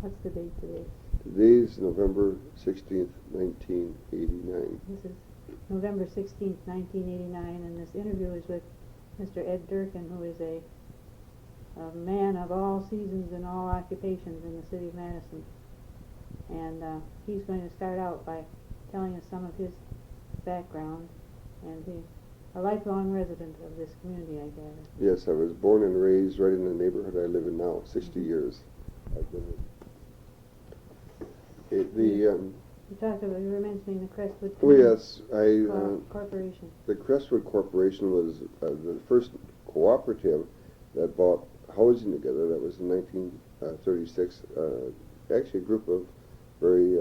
What's the date today? Today's November 16th, 1989. This is November 16th, 1989, and this interview is with Mr. Ed Durkin, who is a man of all seasons and all occupations in the city of Madison. And he's going to start out by telling us some of his background, and he's a lifelong resident of this community, I gather. Yes, I was born and raised right in the neighborhood I live in now, 60 years. I've been You talked about, you were mentioning the Crestwood yes, Corporation. The Crestwood Corporation was the first cooperative that bought housing together. That was in 1936. Actually, a group of very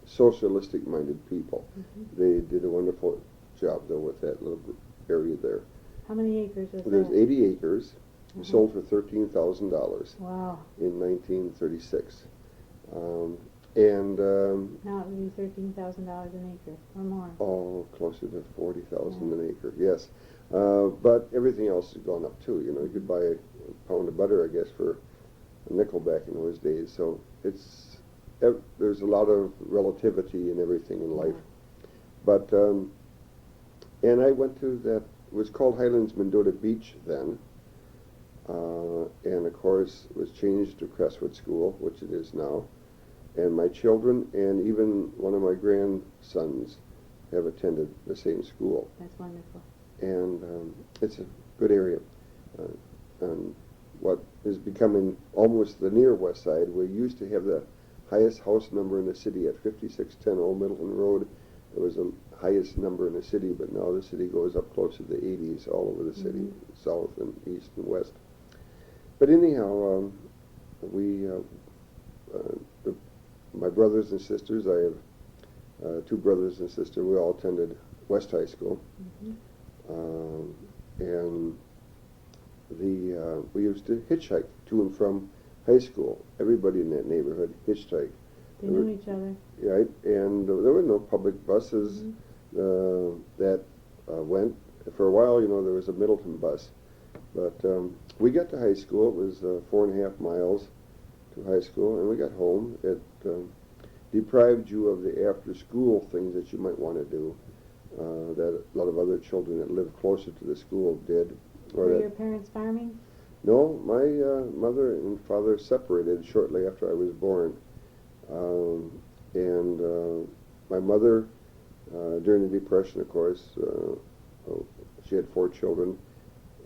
socialistic-minded people. They did a wonderful job, though, with that little area there. How many acres was There's that? 80 acres. Sold for $13,000 Wow. in 1936. Now it would be $13,000 an acre or more. Oh, closer to 40,000 an acre, yes. But everything else has gone up too. You know, you could buy a pound of butter, I guess, for a nickel back in those days. So there's a lot of relativity in everything in life. But and I went to that. It was called Highlands Mendota Beach then, and of course it was changed to Crestwood School, which it is now. And my children and even one of my grandsons have attended the same school. That's wonderful. And it's a good area. And what is becoming almost the near west side, we used to have the highest house number in the city at 5610 Old Middleton Road. It was the highest number in the city, but now the city goes up close to the 80s all over the city, south and east and west. But anyhow, my brothers and sisters, I have two brothers and sisters, we all attended West High School. And we used to hitchhike to and from high school. Everybody in that neighborhood hitchhiked. They knew each other. Right, and there were no public buses that went. For a while, you know, there was a Middleton bus. But we got to high school. It was 4.5 miles to high school, and we got home. It deprived you of the after-school things that you might want to do, that a lot of other children that lived closer to the school did. Were your parents farming? No, my mother and father separated shortly after I was born. My mother, during the Depression, of course, she had 4 children,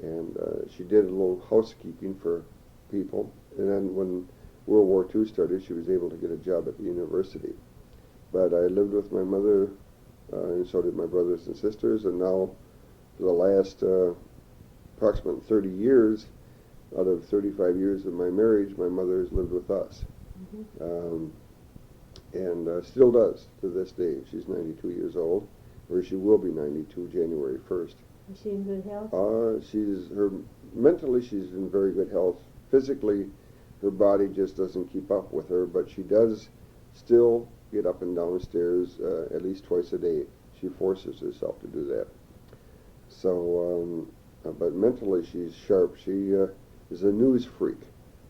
and she did a little housekeeping for people. And then when World War II started, she was able to get a job at the university. But I lived with my mother, and so did my brothers and sisters, and now for the last approximately 30 years, out of 35 years of my marriage, my mother has lived with us. And still does to this day. She's 92 years old, or she will be 92 January 1st. Is she in good health? Mentally she's in very good health. Physically, her body just doesn't keep up with her, but she does still get up and down stairs at least twice a day. She forces herself to do that. So, but mentally she's sharp. She is a news freak,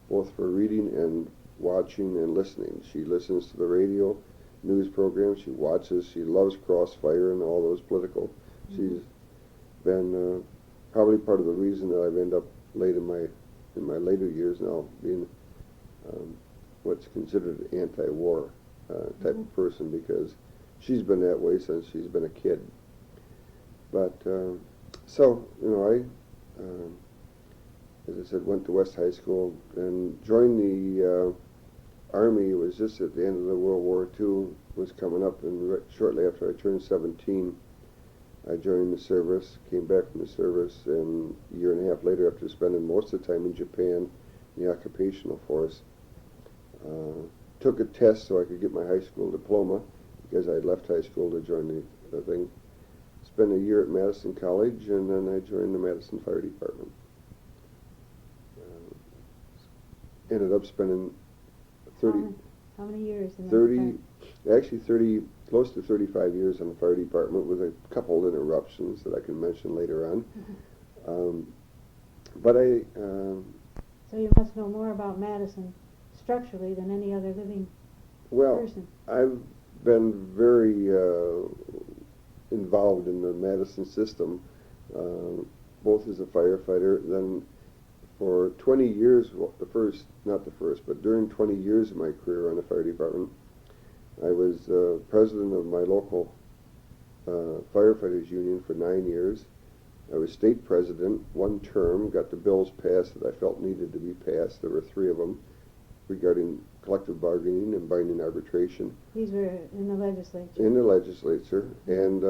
both for reading and watching and listening. She listens to the radio news programs. She watches. She loves Crossfire and all those political. She's been probably part of the reason that I've ended up late in my later years now being what's considered an anti-war type of person, because she's been that way since she's been a kid. But so, you know, I, as I said, went to West High School and joined the Army. It was just at the end of the World War II was coming up, and shortly after I turned 17, I joined the service, came back from the service, and a year and a half later, after spending most of the time in Japan, in the occupational force, took a test so I could get my high school diploma, because I had left high school to join the thing. Spent a year at Madison College, and then I joined the Madison Fire Department. Ended up spending 30... How many years in 30, close to 35 years in the fire department, with a couple of interruptions that I can mention later on. But so you must know more about Madison structurally than any other living Well, person. I've been very involved in the Madison system, both as a firefighter, then for 20 years, well, but during 20 years of my career on the fire department, I was president of my local firefighters union for 9 years. I was state president one term, got the bills passed that I felt needed to be passed. There were 3 of them regarding collective bargaining and binding arbitration. These were in the legislature. In the legislature, and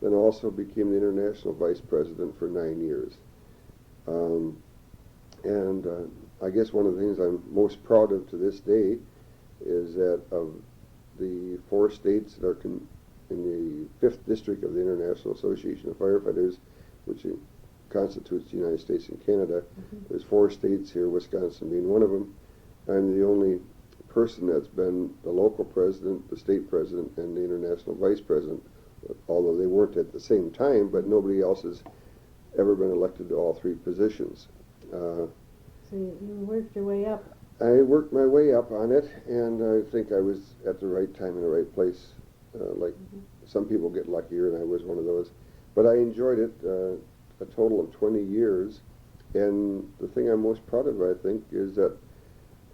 then also became the international vice president for 9 years. I guess one of the things I'm most proud of to this day is that of the 4 states that are in the 5th district of the International Association of Firefighters, which constitutes the United States and Canada, there's 4 states here, Wisconsin being one of them. I'm the only person that's been the local president, the state president, and the international vice president, although they weren't at the same time, but nobody else has ever been elected to all 3 positions. So you worked your way up. I worked my way up on it, and I think I was at the right time in the right place. Some people get luckier, and I was one of those. But I enjoyed it a total of 20 years, and the thing I'm most proud of, I think, is that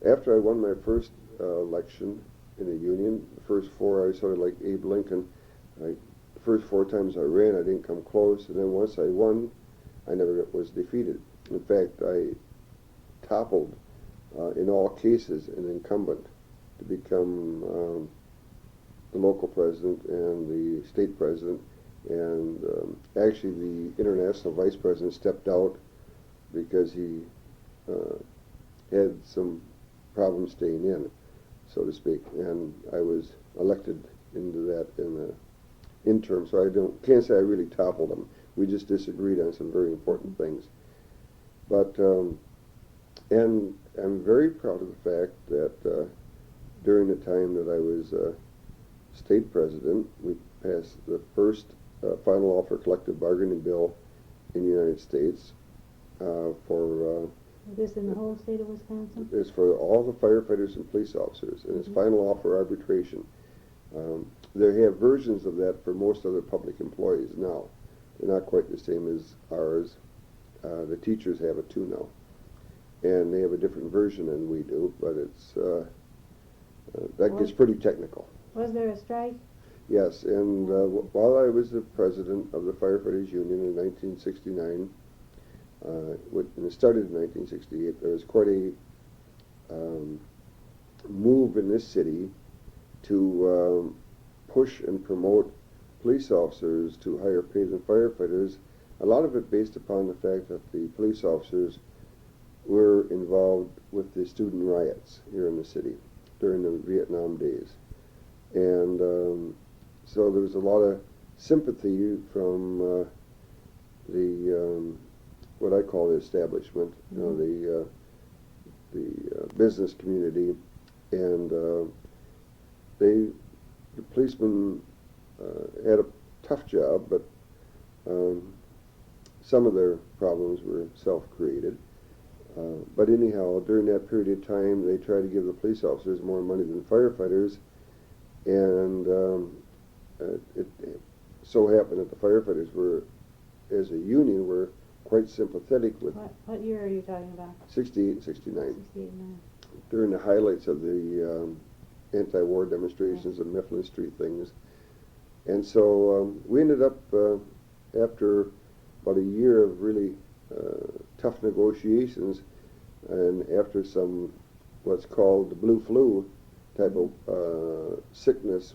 after I won my first election in the union, the first 4, I was sort of like Abe Lincoln. The first 4 times I ran, I didn't come close, and then once I won, I never was defeated. In fact, I toppled, in all cases, an incumbent to become the local president and the state president. And actually, the international vice president stepped out because he had some problems staying in, so to speak. And I was elected into that in the interim, so I can't say I really toppled him. We just disagreed on some very important things. But and I'm very proud of the fact that during the time that I was state president, we passed the first final offer collective bargaining bill in the United States for This in the whole state of Wisconsin? it's for all the firefighters and police officers, and it's final offer arbitration. They have versions of that for most other public employees now. They're not quite the same as ours. The teachers have it too now, and they have a different version than we do, but it's that gets pretty technical. Was there a strike? Yes, and while I was the president of the Firefighters Union in 1969, and it started in 1968, there was quite a move in this city to push and promote police officers to higher pay than firefighters, a lot of it based upon the fact that the police officers were involved with the student riots here in the city during the Vietnam days. And so there was a lot of sympathy from the what I call the establishment, you know, the business community, and the policemen had a tough job, but some of their problems were self-created. But anyhow, during that period of time, they tried to give the police officers more money than firefighters, and it so happened that the firefighters were, as a union, were quite sympathetic with What year are you talking about? 68 and 69. 68, 9. During the highlights of the anti-war demonstrations and Mifflin Street things. And so we ended up, after about a year of really tough negotiations, and after some what's called the blue flu type of sickness,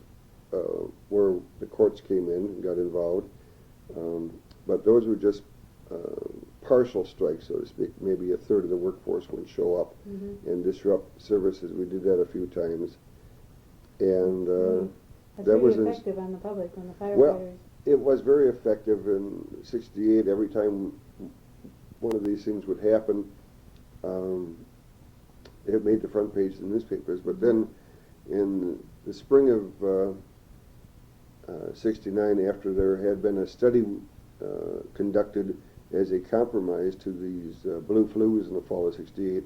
where the courts came in and got involved. But those were just partial strikes, so to speak. Maybe a third of the workforce wouldn't show up and disrupt services. We did that a few times. And That's that was very effective on the public when the firefighters... Well, it was very effective in 68. Every time one of these things would happen, it made the front page of the newspapers. But then in the spring of 69, after there had been a study conducted as a compromise to these blue flus in the fall of 68,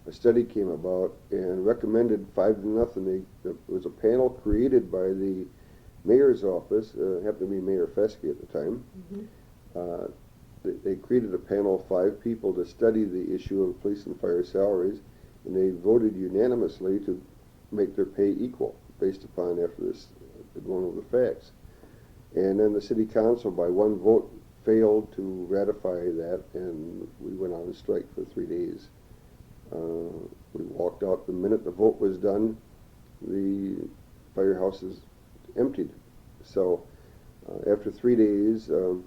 a study came about and recommended 5-0. It was a panel created by the mayor's office, happened to be Mayor Fesky at the time. They created a panel of 5 people to study the issue of police and fire salaries, and they voted unanimously to make their pay equal based upon, after this, going over the facts. And then the city council, by 1 vote, failed to ratify that, and we went on strike for 3 days. We walked out the minute the vote was done. The firehouses emptied. So after 3 days of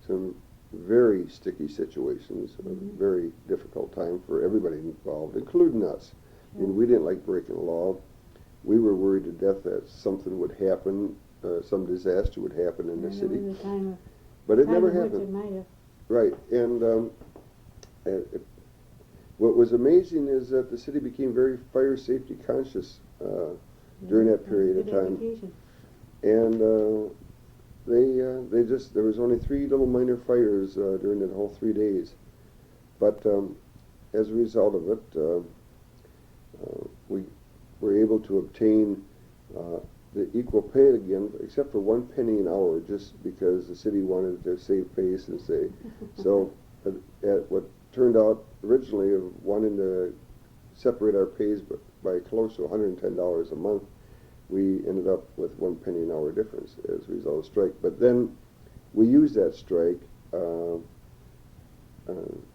some very sticky situations, a very difficult time for everybody involved, including us. And we didn't like breaking the law. We were worried to death that something would happen, some disaster would happen in the city. But it never happened. Right. And what was amazing is that the city became very fire safety conscious during that period of time. And there was only 3 little minor fires during that whole 3 days. But as a result of it, we were able to obtain the equal pay again, except for 1 penny an hour, just because the city wanted to save face and say. So at what turned out originally of wanting to separate our pays by close to $110 a month, we ended up with 1 penny an hour difference as a result of the strike. But then we used that strike 2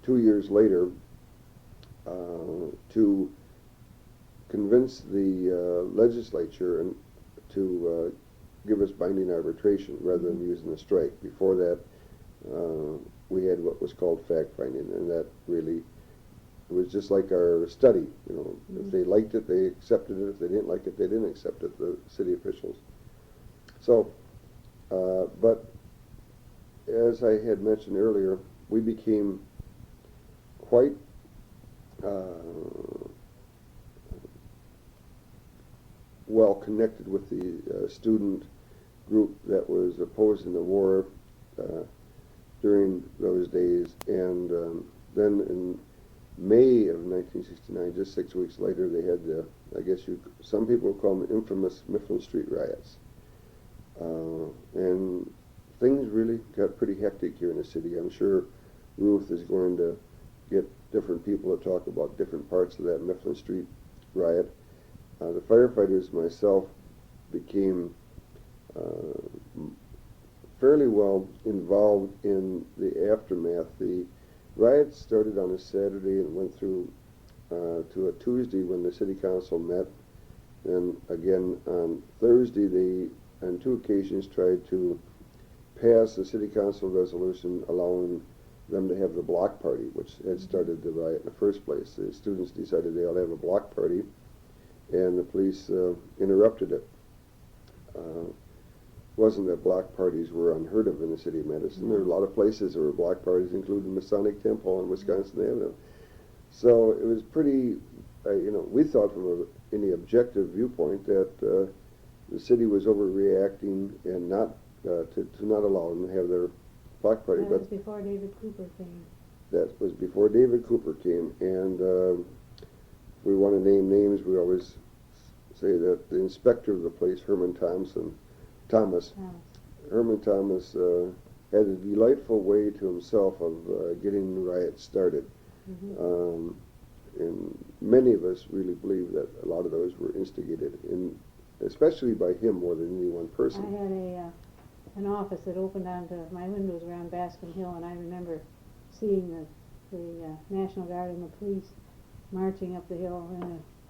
years later to convince the legislature and to give us binding arbitration rather than using the strike. Before that, we had what was called fact-finding, and that really, it was just like our study. You know, if they liked it, they accepted it. If they didn't like it, they didn't accept it, the city officials. So, but as I had mentioned earlier, we became quite well connected with the student group that was opposing the war during those days. And then in May of 1969, just 6 weeks later, they had the, I guess some people would call them the infamous Mifflin Street riots. And things really got pretty hectic here in the city. I'm sure Ruth is going to get different people to talk about different parts of that Mifflin Street riot. The firefighters, myself, became fairly well involved in the aftermath. The riots started on a Saturday and went through to a Tuesday when the city council met. And again on Thursday, they on 2 occasions tried to pass a city council resolution allowing them to have the block party, which had started the riot in the first place. The students decided they ought to have a block party, and the police interrupted it. Wasn't that block parties were unheard of in the city of Madison. There were a lot of places there were block parties, including the Masonic Temple on Wisconsin Avenue. So it was pretty, we thought from any objective viewpoint that the city was overreacting and not to not allow them to have their block party. That was before David Cooper came. That was before David Cooper came, and we want to name names. We always say that the inspector of the place, Herman Thomas, had a delightful way to himself of getting the riot started. And many of us really believe that a lot of those were instigated, especially by him more than any one person. I had an office that opened onto my windows around Bascom Hill, and I remember seeing the National Guard and the police marching up the hill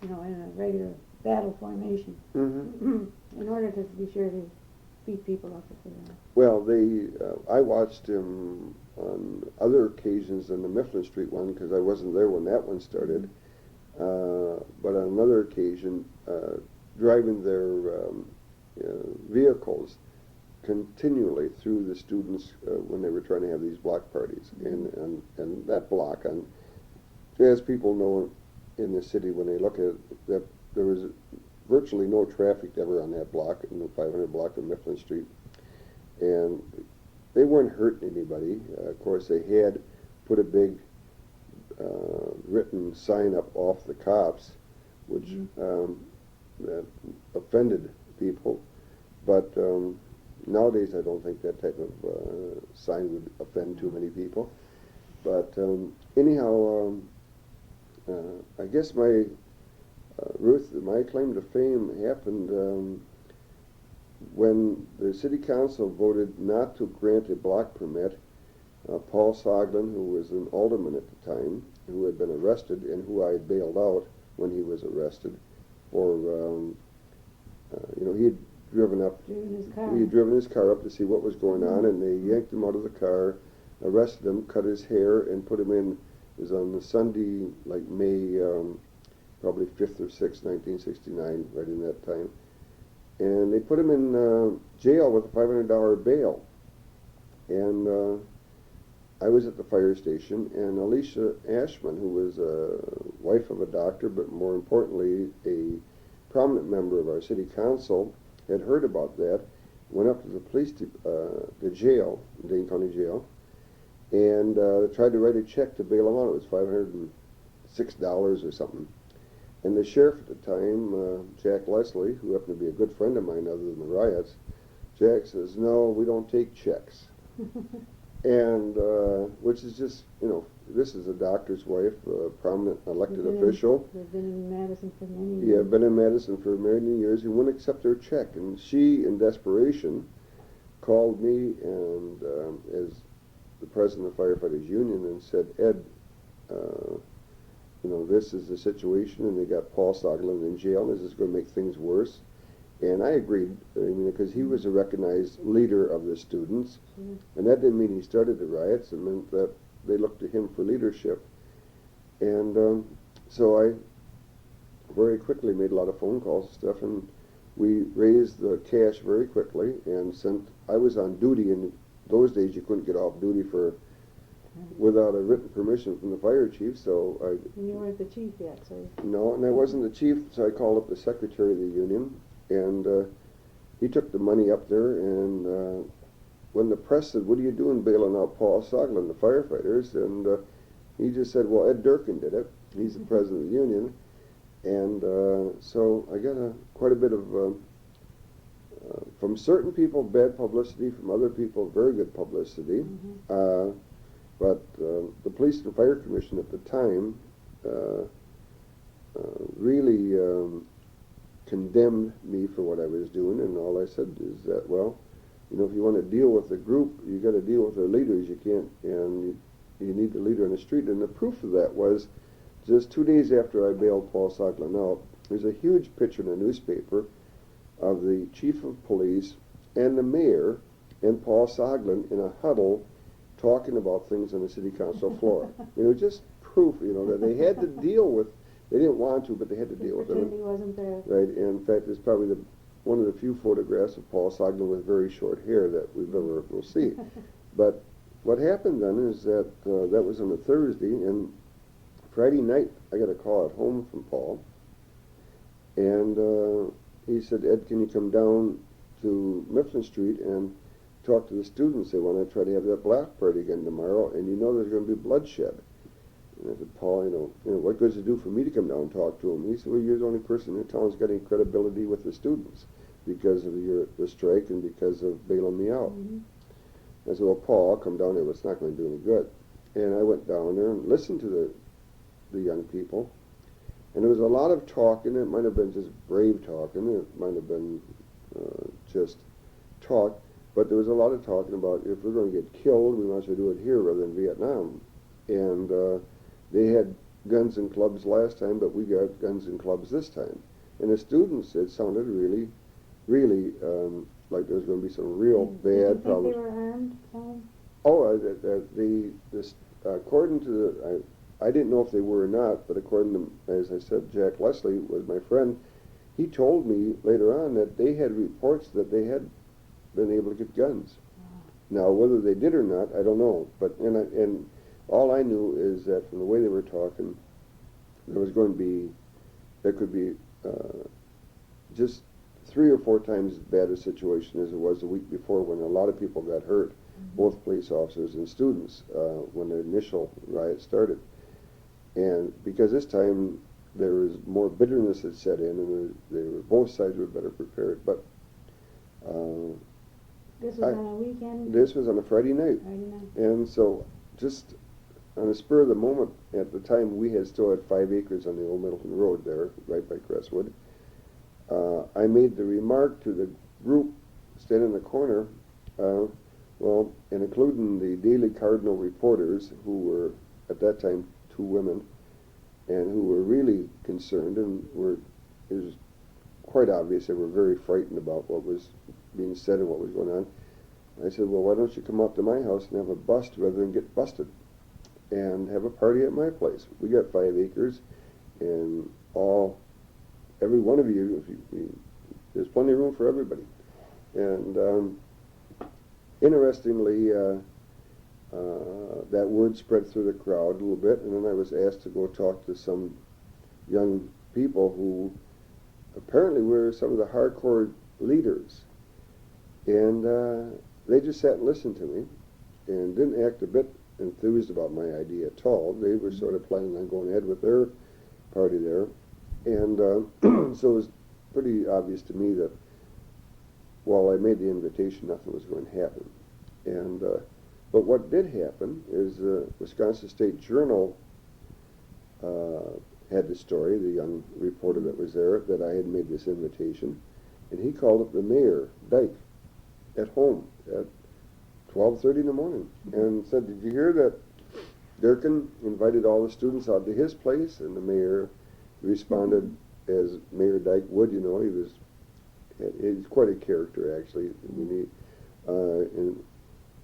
in a regular battle formation in order to be sure to beat people up if they were. Well, I watched him on other occasions than the Mifflin Street one because I wasn't there when that one started. But on another occasion, driving their vehicles continually through the students when they were trying to have these block parties. And that block, as people know in the city when they look at it, that there was virtually no traffic ever on that block, in the 500 block of Mifflin Street. And they weren't hurting anybody. Of course, they had put a big written sign up off the cops, which that offended people. But nowadays I don't think that type of sign would offend too many people. But anyhow, I guess my Ruth, my claim to fame happened when the city council voted not to grant a block permit. Paul Soglin, who was an alderman at the time, who had been arrested and who I had bailed out when he was arrested, for he had driven his car up to see what was going on, and they yanked him out of the car, arrested him, cut his hair, and put him in. It was on the Sunday, like May, probably 5th or 6th, 1969, right in that time. And they put him in jail with a $500 bail. And I was at the fire station, and Alicia Ashman, who was a wife of a doctor, but more importantly, a prominent member of our city council, had heard about that, went up to the police, the jail, Dane County Jail, and tried to write a check to bail him out. It was $506 or something. And the sheriff at the time, Jack Leslie, who happened to be a good friend of mine other than the riots, Jack says, "No, we don't take checks." And which is just, this is a doctor's wife, a prominent elected official. They've been in Madison for many years. Yeah, been in Madison for many years. He wouldn't accept her check. And she, in desperation, called me and as the president of the Firefighters Union and said, "Ed, this is the situation, and they got Paul Soglin in jail, and this is going to make things worse." And I agreed, because he was a recognized leader of the students, and that didn't mean he started the riots. It meant that they looked to him for leadership. And so I very quickly made a lot of phone calls and stuff, and we raised the cash very quickly and I was on duty. In those days, you couldn't get off duty without a written permission from the fire chief, so And you weren't the chief yet, so... No, and I wasn't the chief, so I called up the secretary of the union, and he took the money up there, and when the press said, "What are you doing bailing out Paul Soglin, the firefighters?" and he just said, "Well, Ed Durkin did it. He's the president of the union." And so I got quite a bit of, from certain people, bad publicity, from other people, very good publicity. But the Police and Fire Commission at the time really condemned me for what I was doing, and all I said is that, well, if you want to deal with the group, you got to deal with their leaders. You can't, and you need the leader on the street. And the proof of that was just 2 days after I bailed Paul Soglin out, there's a huge picture in the newspaper of the chief of police and the mayor and Paul Soglin in a huddle talking about things on the city council floor. Just proof, that they had to deal with. They didn't want to, but they had to deal with it. He wasn't there. Right. And in fact, it's probably one of the few photographs of Paul Soglin with very short hair that we'll see. But what happened then is that that was on a Thursday, and Friday night I got a call at home from Paul, and he said, "Ed, can you come down to Mifflin Street and talk to the students? They want to try to have that block party again tomorrow, and there's going to be bloodshed." And I said, "Paul, what good does it do for me to come down and talk to him?" He said, "Well, you're the only person in town who's got any credibility with the students because of the strike and because of bailing me out." I said, "Well, Paul, I'll come down there, but it's not going to do any good." And I went down there and listened to the young people, and there was a lot of talking. It might have been just brave talking. It might have been just talk. But there was a lot of talking about, if we're going to get killed, we might as well do it here rather than Vietnam. And they had guns and clubs last time, but we got guns and clubs this time. And the students, it sounded really, really like there was going to be some real bad problems. Did you think they were armed, Tom? Oh, according to I didn't know if they were or not, but according to, as I said, Jack Leslie was my friend. He told me later on that they had reports that they had been able to get guns. Now, whether they did or not, I don't know. But and all I knew is that from the way they were talking, there could be just 3 or 4 times as bad a situation as it was the week before, when a lot of people got hurt, both police officers and students, when the initial riot started. And because this time there was more bitterness that set in, and both sides were better prepared. But This was on a weekend? this was on a Friday night. Friday night. And so, just on the spur of the moment, at the time we still had 5 acres on the Old Middleton Road there, right by Crestwood. I made the remark to the group standing in the corner, and including the Daily Cardinal reporters, who were at that time 2 women, and who were really concerned, and it was quite obvious they were very frightened about what was being said and what was going on. I said, well, why don't you come up to my house and have a bust rather than get busted, and have a party at my place. We got 5 acres, and every one of you, there's plenty of room for everybody. And interestingly, that word spread through the crowd a little bit, and then I was asked to go talk to some young people who apparently were some of the hardcore leaders. And they just sat and listened to me and didn't act a bit enthused about my idea at all. They were sort of planning on going ahead with their party there. And so it was pretty obvious to me that while I made the invitation, nothing was going to happen. And but what did happen is the Wisconsin State Journal had the story, the young reporter that was there, that I had made this invitation, and he called up the mayor, Dyke, at home at 12:30 in the morning, and said, did you hear that Durkin invited all the students out to his place? And the mayor responded, as Mayor Dyke would, he's quite a character, actually. I mean, and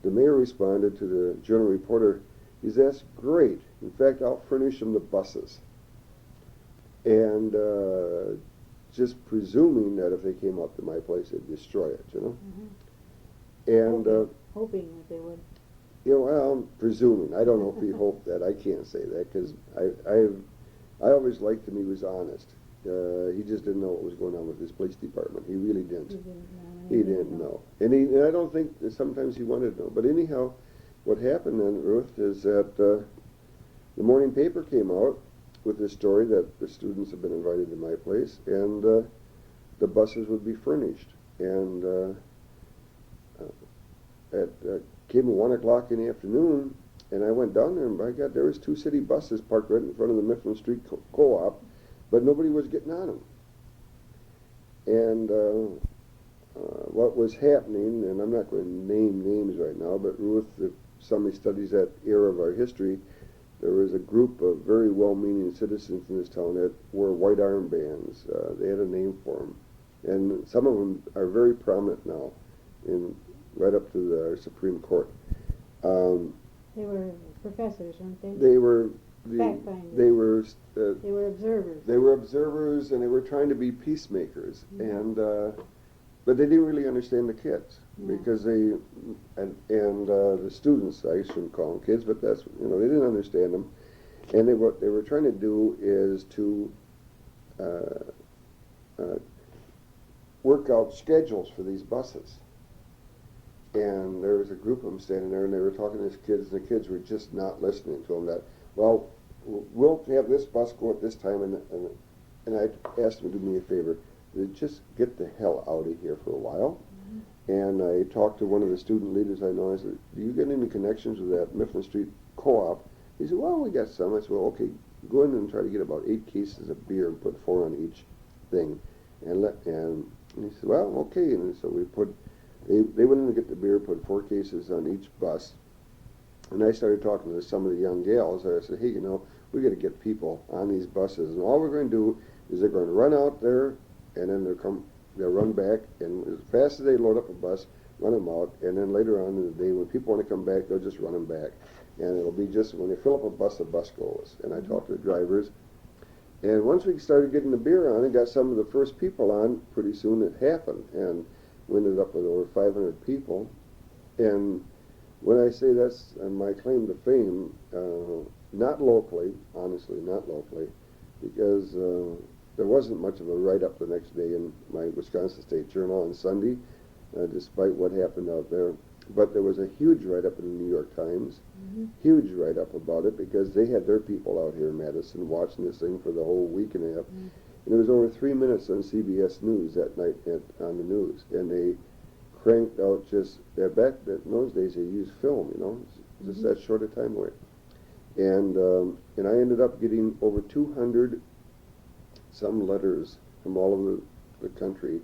the mayor responded to the journal reporter, he said, that's great. In fact, I'll furnish them the buses. And just presuming that if they came up to my place, they'd destroy it, And hoping that they would. I'm presuming. I don't know if he hoped that. I can't say that, because I always liked him. He was honest. He just didn't know what was going on with his police department. He really didn't. He didn't know. And I don't think that sometimes he wanted to know. But anyhow, what happened then, Ruth, is that the morning paper came out with this story that the students had been invited to my place, and the buses would be furnished. And came at 1 o'clock in the afternoon, and I went down there, and by God, there was 2 city buses parked right in front of the Mifflin Street Co-op, but nobody was getting on them. And what was happening, and I'm not going to name names right now, but Ruth, if somebody studies that era of our history, there was a group of very well-meaning citizens in this town that wore white armbands. They had a name for them, and some of them are very prominent now, right up to the Supreme Court. They were professors, weren't they? They were Fact-finders. They were observers. They were observers, and they were trying to be peacemakers, and but they didn't really understand the kids, because the students, I shouldn't call them kids, but that's they didn't understand them, and what they were trying to do is to work out schedules for these buses. And there was a group of them standing there, and they were talking to these kids, and the kids were just not listening to them. That, well, we'll have this bus go at this time, and I asked them to do me a favor, just get the hell out of here for a while. And I talked to one of the student leaders I know. I said, do you get any connections with that Mifflin Street Co-op? He said, well, we got some. I said, well, okay, go in and try to get about 8 cases of beer and put 4 on each thing. And he said, well, okay. And so they went in to get the beer, put 4 cases on each bus, and I started talking to some of the young gals. I said, hey, we got to get people on these buses, and all we're going to do is they're going to run out there, and then they'll run back, and as fast as they load up a bus, run them out, and then later on in the day, when people want to come back, they'll just run them back, and it'll be just when they fill up a bus, the bus goes. And I talked to the drivers, and once we started getting the beer on and got some of the first people on, pretty soon it happened, and we ended up with over 500 people. And when I say that's my claim to fame, not locally, honestly, not locally, because there wasn't much of a write-up the next day in my Wisconsin State Journal on Sunday, despite what happened out there. But there was a huge write-up in the New York Times, huge write-up about it, because they had their people out here in Madison watching this thing for the whole week and a half. And it was over 3 minutes on CBS News that night on the news, and they cranked out just, back in those days they used film, you know, just that short a time away. And I ended up getting over 200 some letters from all over the country.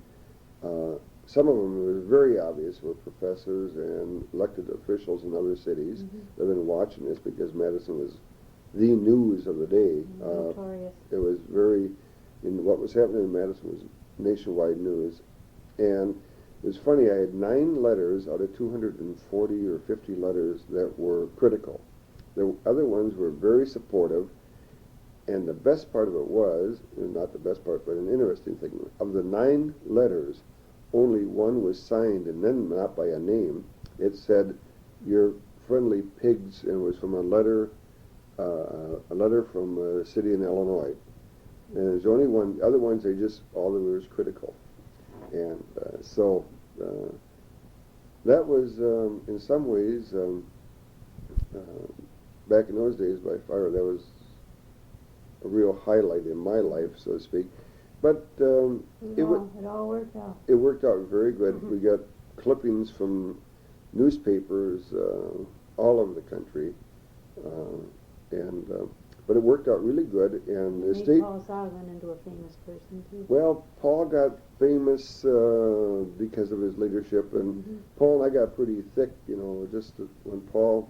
Some of them, it was very obvious, were professors and elected officials in other cities that had been watching this, because Madison was the news of the day. Notorious. It was very, what was happening in Madison was nationwide news. And it was funny, I had 9 letters out of 240 or 50 letters that were critical. The other ones were very supportive, and the best part of it was, not the best part, but an interesting thing, of the 9 letters, only one was signed, and then not by a name. It said, "Your friendly pigs," and it was from a letter from a city in Illinois. And there's only one. The other ones, they just, all they were was critical. And so that was, in some ways, back in those days by far, that was a real highlight in my life, so to speak. But it all worked out. It worked out very good. We got clippings from newspapers all over the country, but it worked out really good. And the state. Paul Soglin into a famous person too. Well, Paul got famous because of his leadership, and Paul and I got pretty thick, you know, just when Paul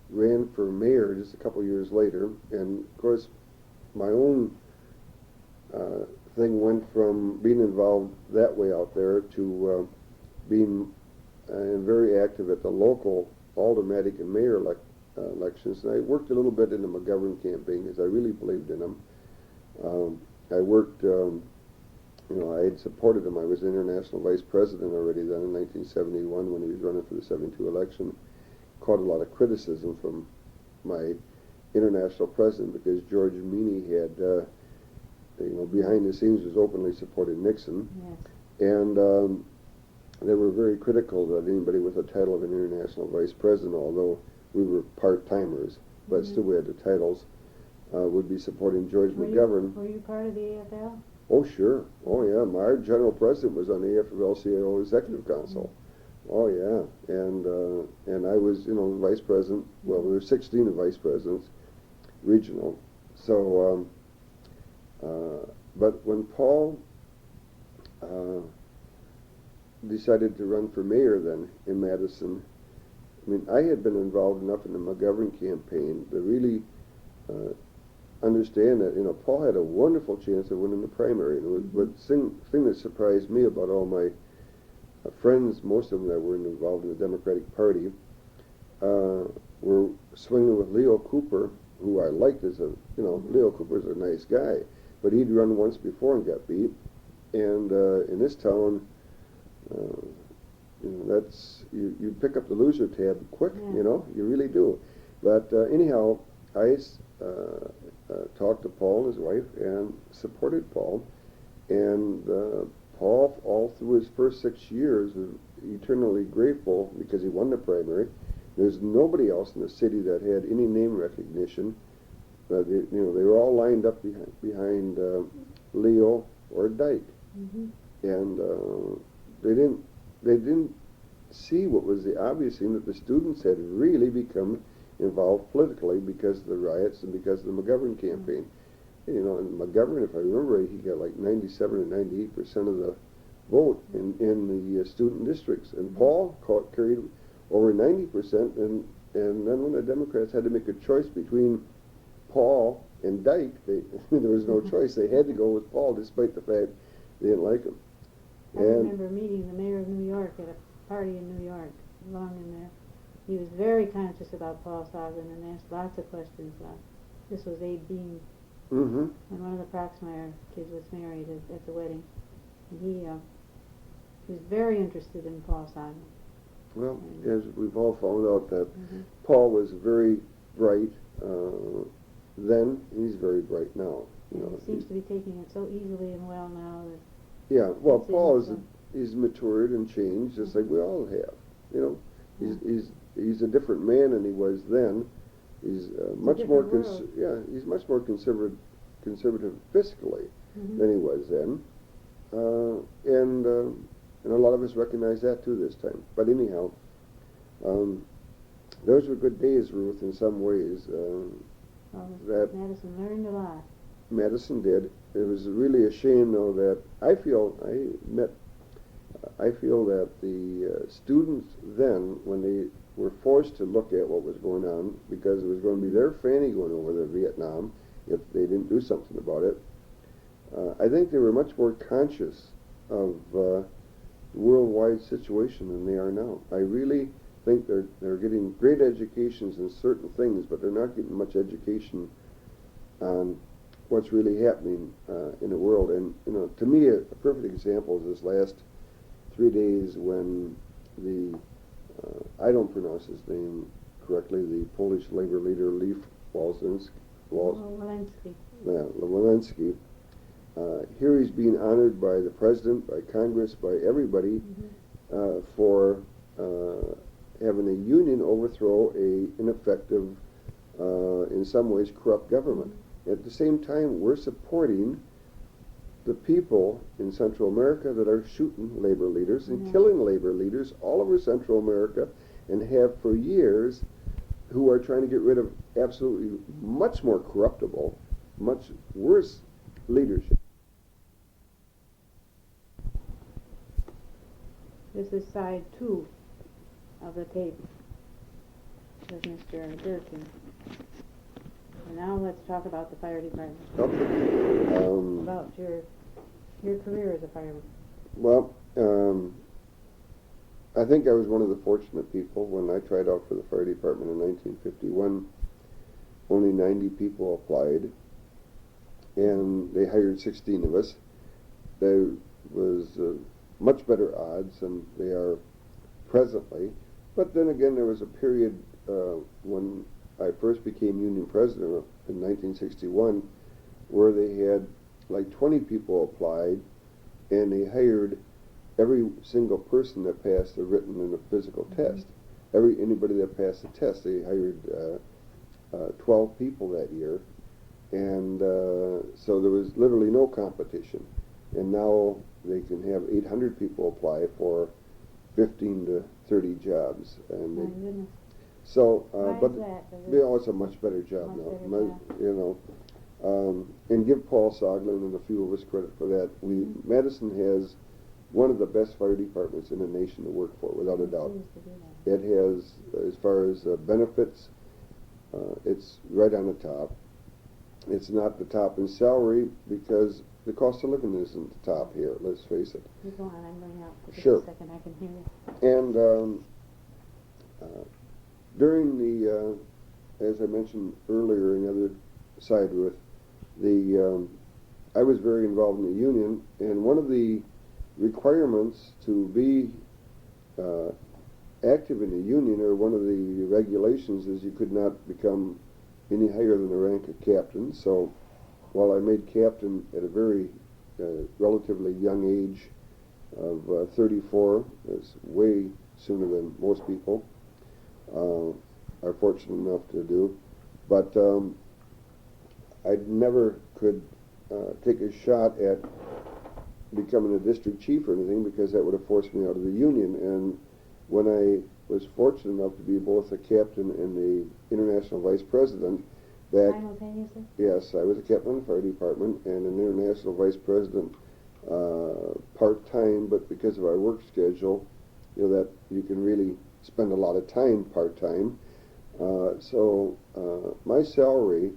ran for mayor just a couple years later. And of course, my own thing went from being involved that way out there to being very active at the local aldermanic and mayor elections. And I worked a little bit in the McGovern campaign because I really believed in him. I worked, I had supported him. I was international vice president already then in 1971 when he was running for the 72 election. Caught a lot of criticism from my international president because George Meany had behind the scenes was openly supported Nixon. Yes. And they were very critical that anybody with the title of an international vice president, although we were part-timers, but still we had the titles, would be supporting George McGovern. Were you part of the AFL? Oh, sure. Oh, yeah. My general president was on the AFL-CIO Executive Council. Oh, yeah. And I was, vice president. Well, there were 16 of vice presidents, regional. So, but when Paul decided to run for mayor then in Madison, I mean, I had been involved enough in the McGovern campaign to really understand that, Paul had a wonderful chance of winning the primary. And the thing that surprised me about all my friends, most of them that were involved in the Democratic Party, were swinging with Leo Cooper, who I liked as a, Leo Cooper's a nice guy, but he'd run once before and got beat. And in this town, that's, you pick up the loser tab quick, you really do. But anyhow, I talked to Paul and his wife and supported Paul. And Paul, all through his first 6 years, was eternally grateful because he won the primary. There's nobody else in the city that had any name recognition. They were all lined up behind Leo or Dyke, and they didn't see what was the obvious thing, that the students had really become involved politically because of the riots and because of the McGovern campaign. And McGovern, if I remember right, he got like 97 or 98% of the vote in the student districts, and Paul carried over 90%. And then when the Democrats had to make a choice between Paul and Dyke, there was no choice. They had to go with Paul, despite the fact they didn't like him. I remember meeting the mayor of New York at a party in New York, long in there. He was very conscious about Paul Soglin and asked lots of questions. This was Abe Dean, when one of the Proxmire kids was married at the wedding. And he was very interested in Paul Soglin. Well, as we've all found out, that Paul was very bright then, and he's very bright now. He seems to be taking it so easily and well now. Yeah, well, Paul he's matured and changed, just like we all have. He's a different man than he was then. He's much more he's much more conservative fiscally than he was then, and a lot of us recognize that too this time. But anyhow, those were good days, Ruth, in some ways. That Madison learned a lot. Madison did. It was really a shame, though, that I feel that the students then, when they were forced to look at what was going on, because it was going to be their fanny going over to Vietnam if they didn't do something about it, I think they were much more conscious of the worldwide situation than they are now. I really think they're getting great educations in certain things, but they're not getting much education on what's really happening in the world. And to me, a perfect example is this last 3 days when the I don't pronounce his name correctly, the Polish labor leader Lech Walensky. Here he's being honored by the president, by Congress, by everybody for having a union overthrow a ineffective, in some ways corrupt government. At the same time, we're supporting the people in Central America that are shooting labor leaders and killing labor leaders all over Central America, and have for years, who are trying to get rid of absolutely much more corruptible, much worse leadership. This is side 2 of the tape with Mr. Durkin. And now let's talk about the fire department. Okay. About your career as a fireman. Well, I think I was one of the fortunate people. When I tried out for the fire department in 1951, only 90 people applied, and they hired 16 of us. There was much better odds than they are presently. But then again, there was a period when I first became union president in 1961 where they had like 20 people applied, and they hired every single person that passed the written and the physical test. Anybody that passed the test, they hired 12 people that year, and so there was literally no competition. And now they can have 800 people apply for 15 to 30 jobs. And My goodness. so, Why but is that? it's a much better job now. Job. And give Paul Soglin and a few of us credit for that. Madison has one of the best fire departments in the nation to work for, without a doubt. It has, as far as benefits, it's right on the top. It's not the top in salary because the cost of living isn't the top here, let's face it. You go on, I'm going out for just Sure. a second, I can hear you. And during the, as I mentioned earlier in the other side, Ruth, I was very involved in the union, and one of the requirements to be active in the union, or one of the regulations, is you could not become any higher than the rank of captain. So while I made captain at a very relatively young age of 34, that's way sooner than most people are fortunate enough to do, but I never could take a shot at becoming a district chief or anything, because that would have forced me out of the union. And when I was fortunate enough to be both a captain and the international vice president back, simultaneously? Yes, I was a captain of the fire department and an international vice president part-time, but because of our work schedule, that you can really spend a lot of time part-time. So my salary,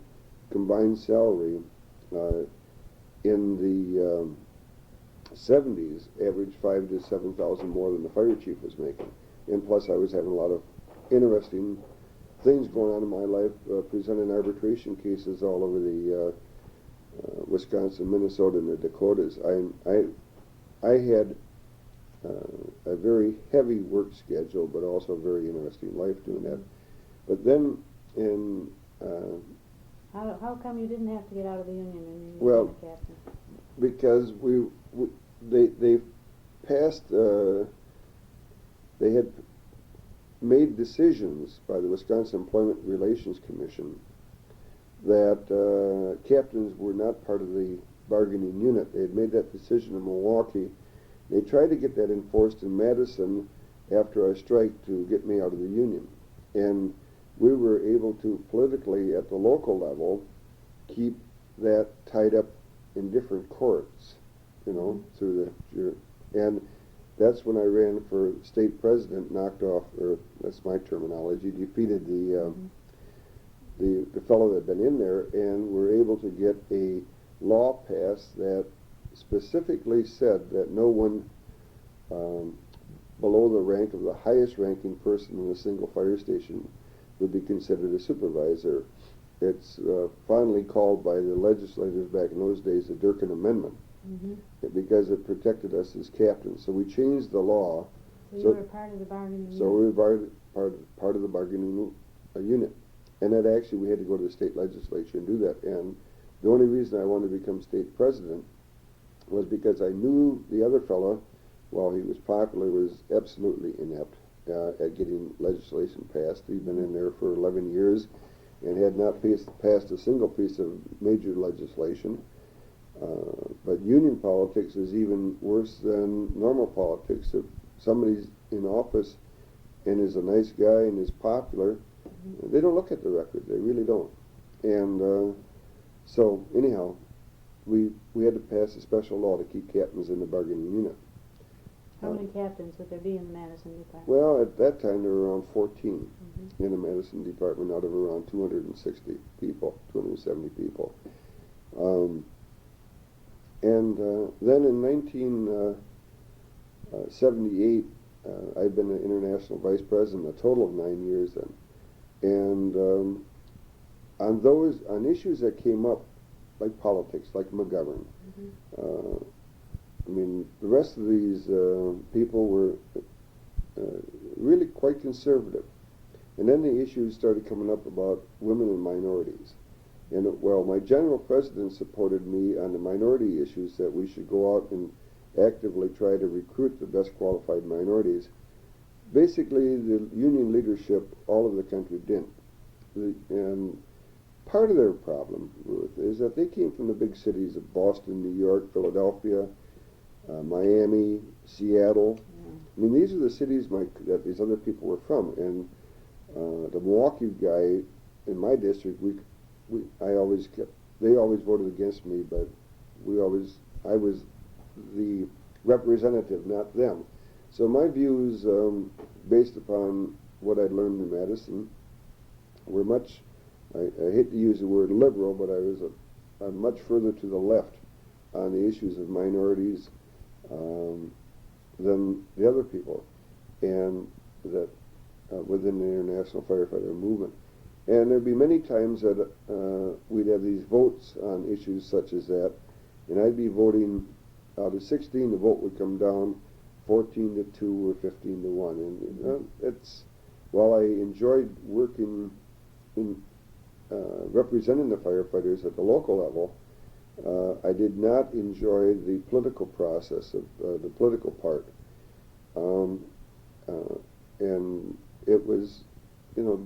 combined salary, in the 70s averaged 5,000 to 7,000 more than the fire chief was making. And plus I was having a lot of interesting things going on in my life, presenting arbitration cases all over the Wisconsin, Minnesota, and the Dakotas. I had a very heavy work schedule, but also a very interesting life doing that. But then in How come you didn't have to get out of the union and you Well, became a captain? because they passed, they had made decisions by the Wisconsin Employment Relations Commission that captains were not part of the bargaining unit. They had made that decision in Milwaukee. They tried to get that enforced in Madison after our strike to get me out of the union. And we were able to politically, at the local level, keep that tied up in different courts, you know, through the, and that's when I ran for state president, knocked off, or that's my terminology, defeated the fellow that had been in there, and were able to get a law passed that specifically said that no one below the rank of the highest ranking person in a single fire station would be considered a supervisor. It's fondly called by the legislators back in those days the Durkin Amendment, because it protected us as captains. So we changed the law. So you were part of the bargaining unit? So we were part of the bargaining unit. And that actually we had to go to the state legislature and do that. And the only reason I wanted to become state president was because I knew the other fellow, while he was popular, was absolutely inept at getting legislation passed. He'd been in there for 11 years and had not passed a single piece of major legislation. But union politics is even worse than normal politics. If somebody's in office and is a nice guy and is popular, they don't look at the record. They really don't. And so anyhow, we had to pass a special law to keep captains in the bargaining unit. How many captains would there be in the Madison department? Well, at that time there were around 14 in the Madison department out of around 260 people, 270 people. And then in 1978, I'd been an international vice president, a total of 9 years then. And on issues that came up, like politics, like McGovern, I mean, the rest of these people were really quite conservative. And then the issues started coming up about women and minorities. And well, my general president supported me on the minority issues, that we should go out and actively try to recruit the best qualified minorities. Basically, the union leadership all over the country didn't. And part of their problem, Ruth, is that they came from the big cities of Boston, New York, Philadelphia, Miami, Seattle. I mean, these are the cities that these other people were from. And the Milwaukee guy in my district, they always voted against me, but I was the representative, not them. So my views, based upon what I'd learned in Madison, were much, I hate to use the word liberal, but I was much further to the left on the issues of minorities than the other people, and that within the international firefighter movement. And there'd be many times that we'd have these votes on issues such as that, and I'd be voting out of 16, the vote would come down 14 to 2 or 15 to 1. And while I enjoyed working in representing the firefighters at the local level, I did not enjoy the political process of the political part. And it was,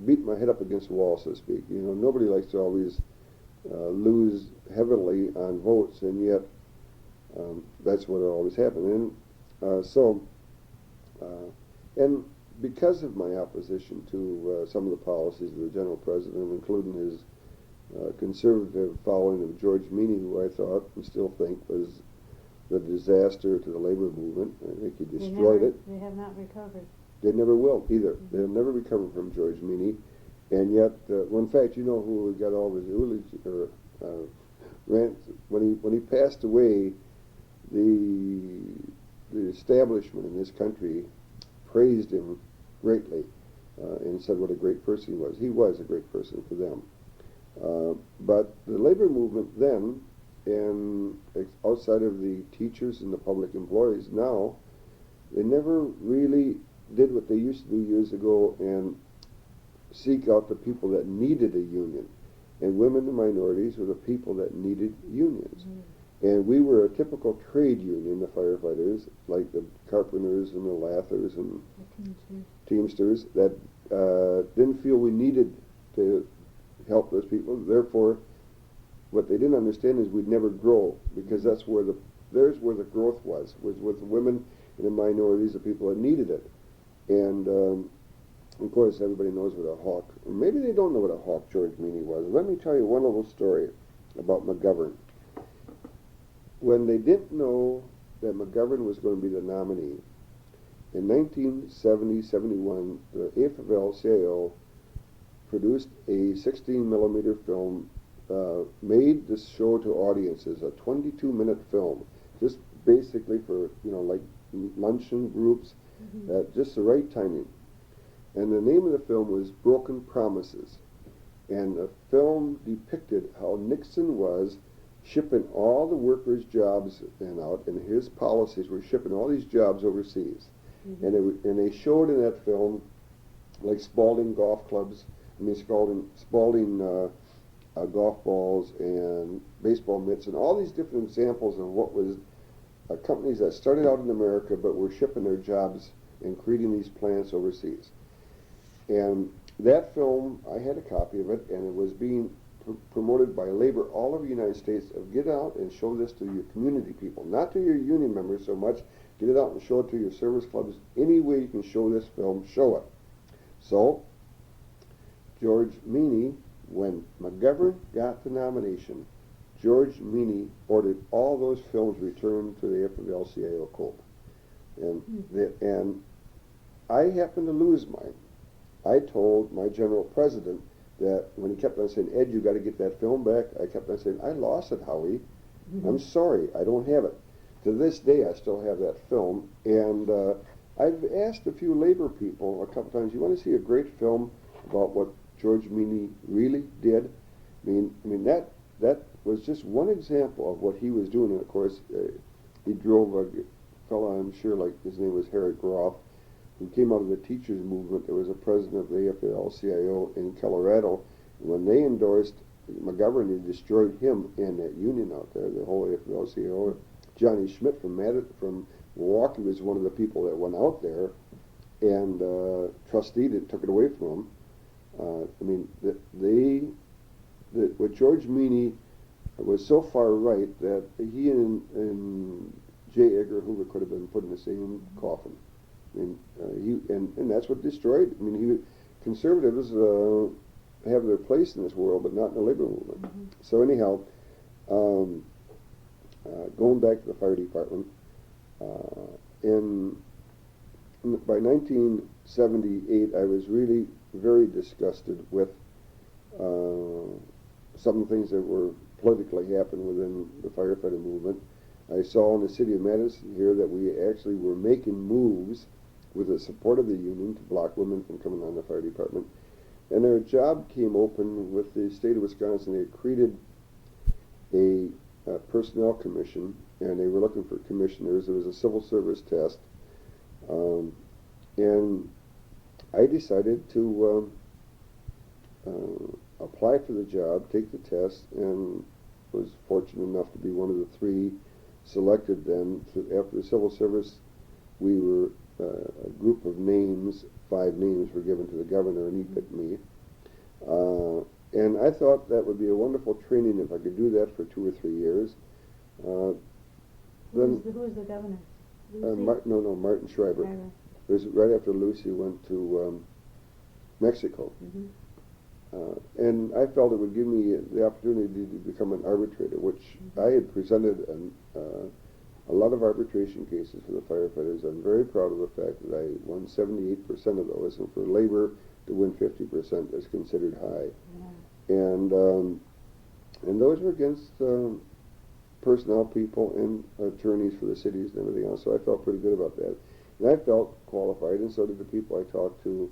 beat my head up against the wall, so to speak. Nobody likes to always lose heavily on votes, and yet that's what always happened. And because of my opposition to some of the policies of the general president, including his conservative following of George Meany, who I thought and still think was the disaster to the labor movement. I think he destroyed it. They have not recovered. They never will either. They'll never recover from George Meany. And yet, well, in fact, who got all his rants? When he passed away, the establishment in this country praised him greatly and said what a great person he was. He was a great person for them. But the labor movement then, and outside of the teachers and the public employees now, they never really did what they used to do years ago and seek out the people that needed a union. And women and minorities were the people that needed unions. And we were a typical trade union, the firefighters, like the carpenters and the lathers and teamsters, that didn't feel we needed to help those people. Therefore, what they didn't understand is we'd never grow, because there's where the growth was with the women and the minorities, the people that needed it. And of course, everybody knows what a hawk, or maybe they don't know what a hawk George Meany was. Let me tell you one little story about McGovern. When they didn't know that McGovern was going to be the nominee, in 1970-71, the AFL-CIO produced a 16-millimeter film, made this show to audiences, a 22-minute film, just basically for, like luncheon groups, at just the right timing. And the name of the film was Broken Promises. And the film depicted how Nixon was shipping all the workers' jobs out, and his policies were shipping all these jobs overseas. And they showed in that film, like Spalding golf clubs, Spalding golf balls and baseball mitts, and all these different examples of what was companies that started out in America but were shipping their jobs and creating these plants overseas. And that film, I had a copy of it, and it was being promoted by labor all over the United States of get out and show this to your community people, not to your union members so much. Get it out and show it to your service clubs. Any way you can show this film, show it. So, George Meany, when McGovern got the nomination, George Meany ordered all those films returned to the AFL-CIO Cope. And I happened to lose mine. I told my general president that when he kept on saying, Ed, you got to get that film back, I kept on saying, I lost it, Howie. I'm sorry, I don't have it. To this day, I still have that film, and I've asked a few labor people a couple times, you want to see a great film about what George Meany really did? I mean that was just one example of what he was doing. And of course, he drove a fellow, I'm sure, like his name was Harry Groff, who came out of the teachers movement. There was a president of the AFL-CIO in Colorado. When they endorsed McGovern, they destroyed him and that union out there, the whole AFL-CIO. Johnny Schmidt from Milwaukee was one of the people that went out there, and trustee that took it away from him. With George Meany was so far right that he and J. Edgar Hoover could have been put in the same coffin. And that's what destroyed. Conservatives have their place in this world, but not in the labor movement. So anyhow, going back to the fire department, by 1978, I was really very disgusted with some things that were politically happening within the firefighter movement. I saw in the city of Madison here that we actually were making moves with the support of the union to block women from coming on the fire department. And their job came open with the state of Wisconsin. They had created a personnel commission, and they were looking for commissioners. There was a civil service test. And I decided to apply for the job, take the test, and was fortunate enough to be one of the 3 selected then. So after the civil service, we were a group of names, 5 names were given to the governor, and he picked me. And I thought that would be a wonderful training if I could do that for 2 or 3 years. Who was the governor? Martin Schreiber. It was right after Lucy went to Mexico. And I felt it would give me the opportunity to become an arbitrator, which I had presented a lot of arbitration cases for the firefighters. I'm very proud of the fact that I won 78% of those, and for labor to win 50% is considered high. And those were against personnel people and attorneys for the cities and everything else, so I felt pretty good about that. And I felt qualified, and so did the people I talked to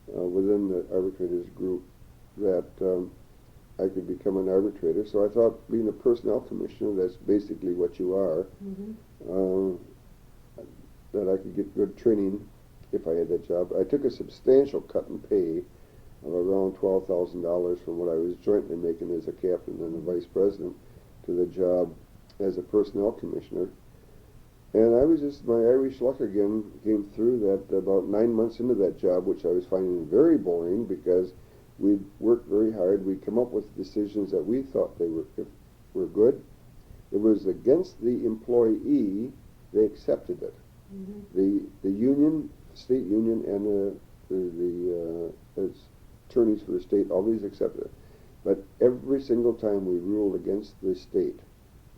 within the arbitrators group, that I could become an arbitrator. So I thought, being a personnel commissioner, that's basically what you are, that I could get good training if I had that job. I took a substantial cut in pay of around $12,000 from what I was jointly making as a captain and a vice president to the job as a personnel commissioner. And I was just, my Irish luck again came through that about 9 months into that job, which I was finding very boring because we'd worked very hard. We'd come up with decisions that we thought were good. It was against the employee, they accepted it. Mm-hmm. The union, state union, and the attorneys for the state always accepted it. But every single time we ruled against the state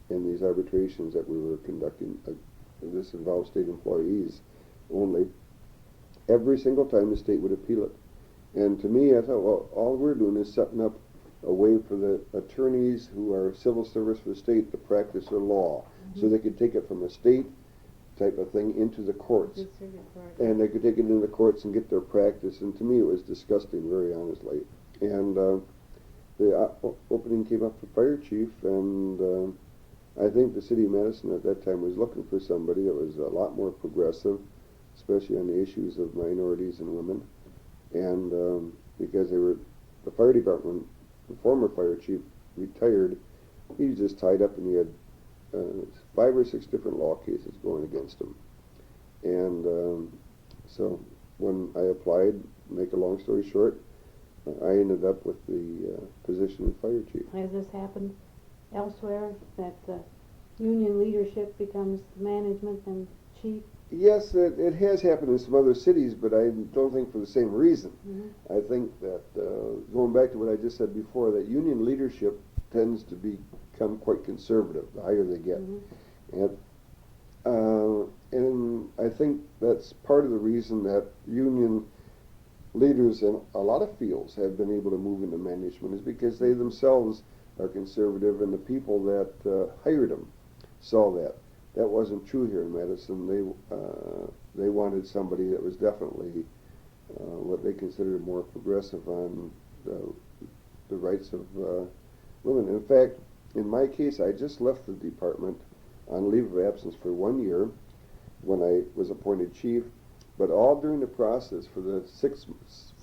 in these arbitrations that we were conducting, this involved state employees only, every single time the state would appeal it. And to me, I thought, well, all we're doing is setting up a way for the attorneys who are civil service for the state to practice their law, so they could take it from a state type of thing into the courts. And they could take it into the courts and get their practice. And to me, it was disgusting, very honestly. And the opening came up for fire chief, and I think the city of Madison at that time was looking for somebody that was a lot more progressive, especially on the issues of minorities and women. And because the fire department, the former fire chief retired, he was just tied up, and he had 5 or 6 different law cases going against him. And so when I applied, make a long story short, I ended up with the position of fire chief. Has this happened elsewhere, that union leadership becomes management and chief? Yes, it has happened in some other cities, but I don't think for the same reason. Mm-hmm. I think that, going back to what I just said before, that union leadership tends to become quite conservative the higher they get. Mm-hmm. And I think that's part of the reason that union leaders in a lot of fields have been able to move into management, is because they themselves are conservative, and the people that hired them saw that. That wasn't true here in Madison. They wanted somebody that was definitely what they considered more progressive on the rights of women. In fact, in my case, I just left the department on leave of absence for 1 year when I was appointed chief, but all during the process for the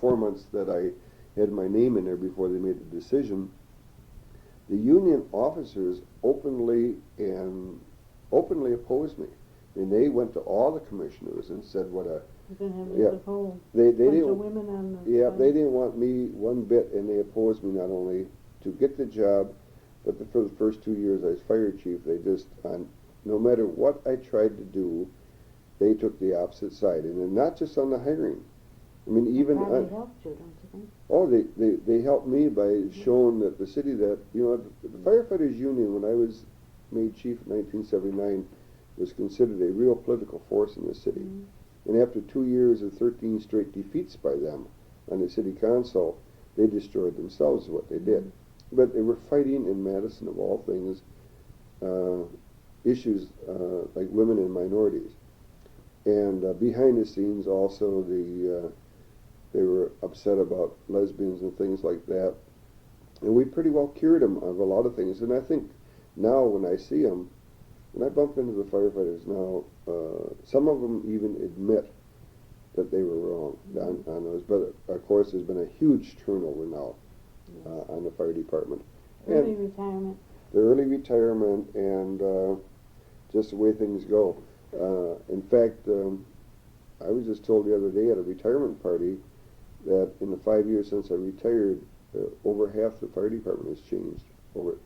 4 months that I had my name in there before they made the decision, the union officers openly opposed me. And they went to all the commissioners and said what a You're going to have yeah, the whole they bunch didn't, of women on the yeah, they didn't want me one bit, and they opposed me not only to get the job, but for the first 2 years I was fire chief, they just, no matter what I tried to do, they took the opposite side. And then not just on the hiring. I mean, even probably helped you, don't you think? oh, they helped me by showing that the city that, you know, the Firefighters Union, when I was made chief in 1979, was considered a real political force in the city. Mm-hmm. And after 2 years of 13 straight defeats by them on the city council, they destroyed themselves, what they did. But they were fighting in Madison, of all things, issues like women and minorities. And behind the scenes also, they were upset about lesbians and things like that. And we pretty well cured them of a lot of things. And I think now when I see them, when I bump into the firefighters now, some of them even admit that they were wrong on those. But of course, there's been a huge turnover now on the fire department. Early retirement. The early retirement and just the way things go. In fact, I was just told the other day at a retirement party that in the 5 years since I retired, over half the fire department has changed.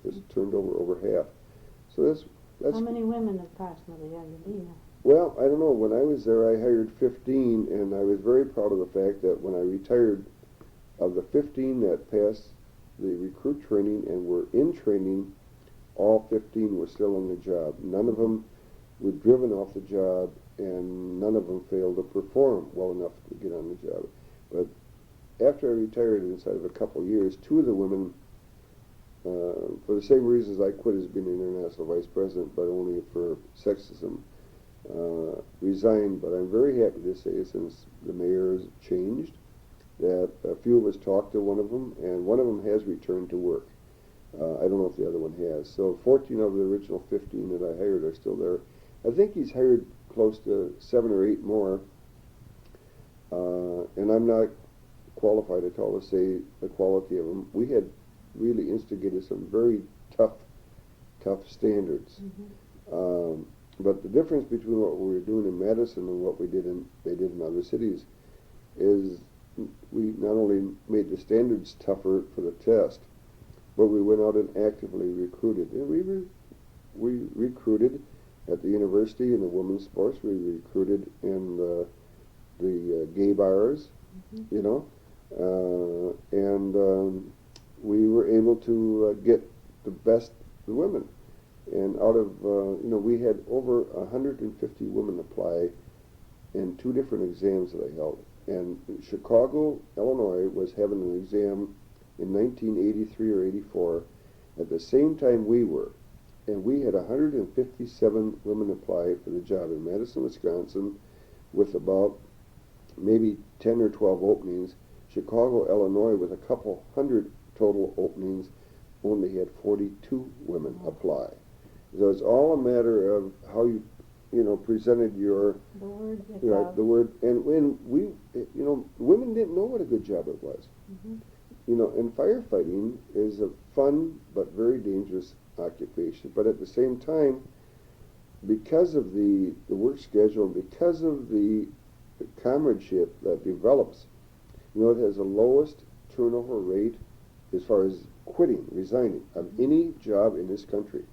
It's turned over half. So that's How many women approximately have you been? Well, I don't know. When I was there, I hired 15, and I was very proud of the fact that when I retired, of the 15 that passed the recruit training and were in training, all 15 were still on the job. None of them were driven off the job, and none of them failed to perform well enough to get on the job. But after I retired, inside of a couple of years, 2 of the women, for the same reasons I quit as being an international vice president, but only for sexism, resigned. But I'm very happy to say, since the mayor has changed, that a few of us talked to one of them, and one of them has returned to work. I don't know if the other one has. So 14 of the original 15 that I hired are still there. I think he's hired close to 7 or 8 more, and I'm not qualified at all to say the quality of them. We had really instigated some very tough tough standards. But the difference between what we were doing in Madison and what they did in other cities is we not only made the standards tougher for the test, but we went out and actively recruited. And we recruited at the university in the women's sports. We recruited in the gay bars, you know, and we were able to get the best the women. And out of, we had over 150 women apply in 2 different exams that I held. And Chicago, Illinois was having an exam in 1983 or 84 at the same time we were. And we had 157 women apply for the job in Madison, Wisconsin, with about maybe 10 or 12 openings. Chicago, Illinois, with a couple hundred total openings, only had 42 women apply. So it's all a matter of how you presented your the word, and when women didn't know what a good job it was. And firefighting is a fun but very dangerous occupation. But at the same time, because of the work schedule, because of the comradeship that develops, it has the lowest turnover rate as far as quitting, resigning of any job in this country.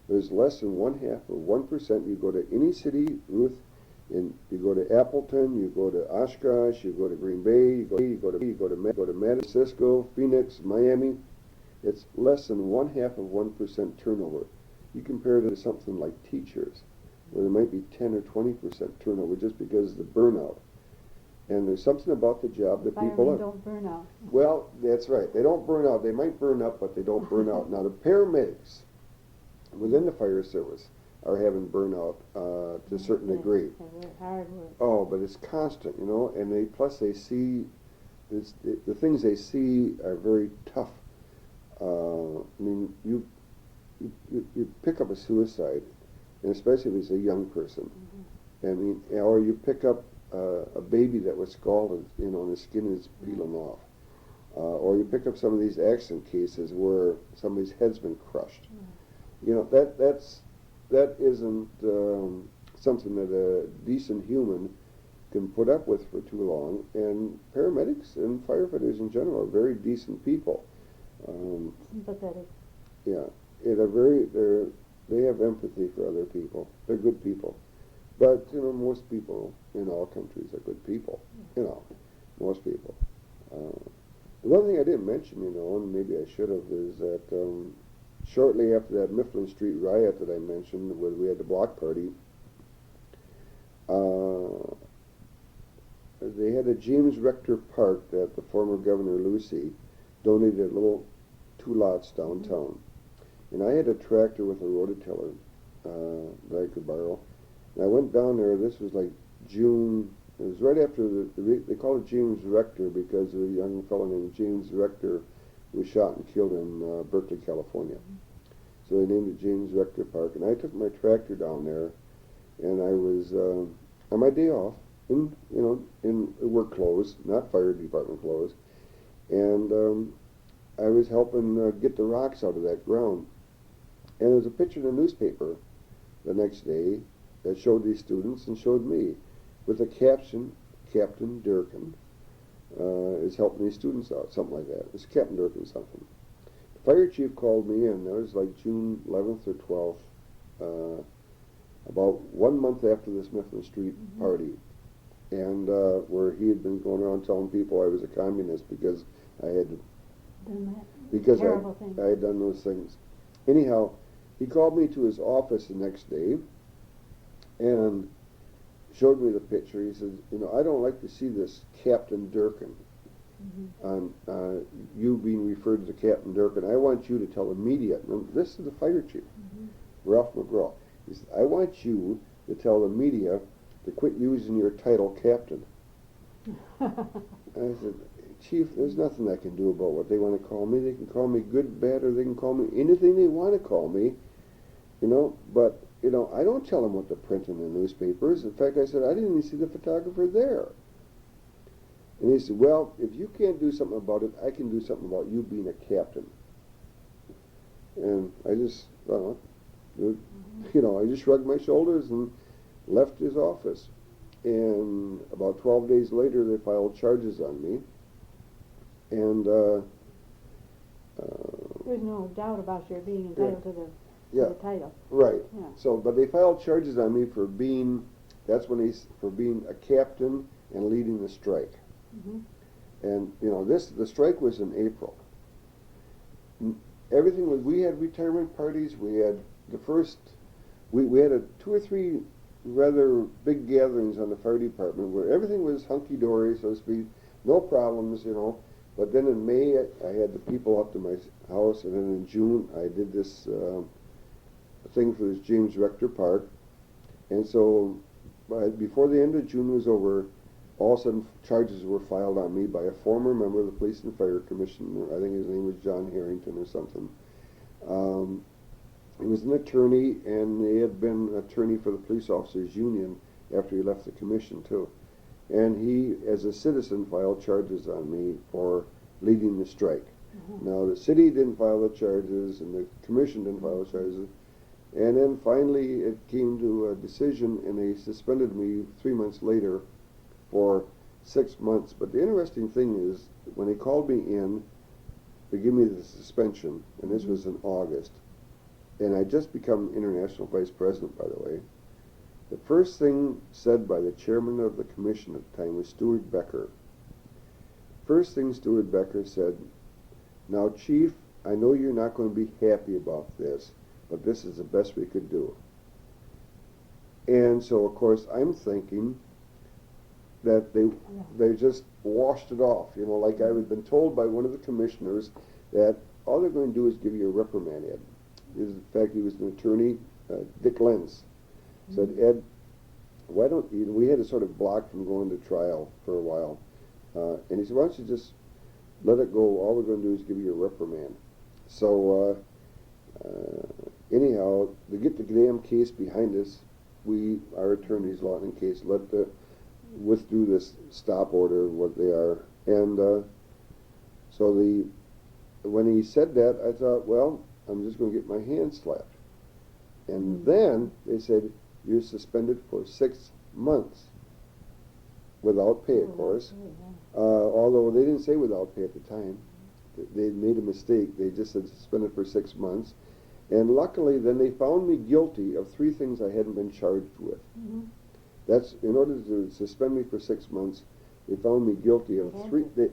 There's less than 1/2 of 1%. You go to any city, Ruth, and you go to Appleton, you go to Oshkosh, you go to Green Bay, you go to Madison, Cisco, Phoenix, Miami. It's less than 1/2 of 1% turnover. You compare it to something like teachers, where there might be 10 or 20% turnover just because of the burnout. And there's something about the job that people Firemen don't burn out. Well, that's right. They don't burn out. They might burn up, but they don't burn out. Now, the paramedics within the fire service are having burnout to a certain degree. They're hard work. Oh, but it's constant, and they see the things they see are very tough. You pick up a suicide, and especially if it's a young person. Or you pick up a baby that was scalded, and the skin is peeling off. Or you pick up some of these accident cases where somebody's head's been crushed. That isn't something that a decent human can put up with for too long. And paramedics and firefighters in general are very decent people. Sympathetic. Yeah, they have empathy for other people. They're good people. But most people in all countries are good people. Most people. The one thing I didn't mention, and maybe I should have, is that shortly after that Mifflin Street riot that I mentioned, where we had the block party, they had a James Rector Park that the former Governor Lucy donated a little 2 lots downtown. And I had a tractor with a rototiller that I could borrow. And I went down there. This was like June. It was right after they called it James Rector because a young fellow named James Rector was shot and killed in Berkeley, California. So they named it James Rector Park. And I took my tractor down there, and I was on my day off in work clothes, not fire department clothes, and I was helping get the rocks out of that ground. And there was a picture in the newspaper the next day that showed these students and showed me with a caption, Captain Durkin is helping these students out, something like that. It was Captain Durkin something. The fire chief called me in. That was like June 11th or 12th, about 1 month after this Mifflin Street party, and where he had been going around telling people I was a communist because I had I had done those things. Anyhow, he called me to his office the next day and showed me the picture. He said, I don't like to see this Captain Durkin. You being referred to Captain Durkin. I want you to tell the media. Now, this is the fire chief, Ralph McGraw. He said, I want you to tell the media to quit using your title Captain. I said, Chief, there's nothing I can do about what they want to call me. They can call me good, bad, or they can call me anything they want to call me, but, I don't tell them what to print in the newspapers. In fact, I said, I didn't even see the photographer there. And he said, well, if you can't do something about it, I can do something about you being a captain. And I just well, I just shrugged my shoulders and left his office. And about 12 days later, they filed charges on me. And there's no doubt about your being entitled to the title. Right. Yeah. So, but they filed charges on me for being a captain and leading the strike. Mm-hmm. And the strike was in April. Everything was. We had retirement parties. We had we had 2 or 3 rather big gatherings on the fire department where everything was hunky dory, so to speak, no problems, But then in May, I had the people up to my house, and then in June, I did this thing for this James Rector Park. And so before the end of June was over, all of a sudden charges were filed on me by a former member of the Police and Fire Commission. I think his name was John Harrington or something. He was an attorney, and he had been an attorney for the Police Officers Union after he left the commission, too. And he, as a citizen, filed charges on me for leading the strike. Mm-hmm. Now, the city didn't file the charges, and the commission didn't file the charges. And then finally, it came to a decision, and they suspended me 3 months later for 6 months. But the interesting thing is, when they called me in, they gave me the suspension, and this was in August. And I just become international vice president, by the way. The first thing said by the chairman of the commission at the time was Stuart Becker. First thing Stuart Becker said, "Now, Chief, I know you're not going to be happy about this, but this is the best we could do." And so, of course, I'm thinking that they just washed it off. Like I had been told by one of the commissioners that all they're going to do is give you a reprimand, Ed. In fact, he was an attorney, Dick Lenz. Said, "Ed, why don't you," we had to sort of block from going to trial for a while. And he said, "Why don't you just let it go? All we're going to do is give you a reprimand." So anyhow, to get the damn case behind us, our attorneys, Lawton and Case, withdrew this stop order, what they are. And so when he said that, I thought, well, I'm just going to get my hand slapped. And then they said, "You're suspended for 6 months." Without pay, of course. Although they didn't say without pay at the time. They made a mistake. They just said suspended for 6 months. And luckily, then they found me guilty of 3 things I hadn't been charged with. Mm-hmm. That's, in order to suspend me for 6 months, they found me guilty of 3. They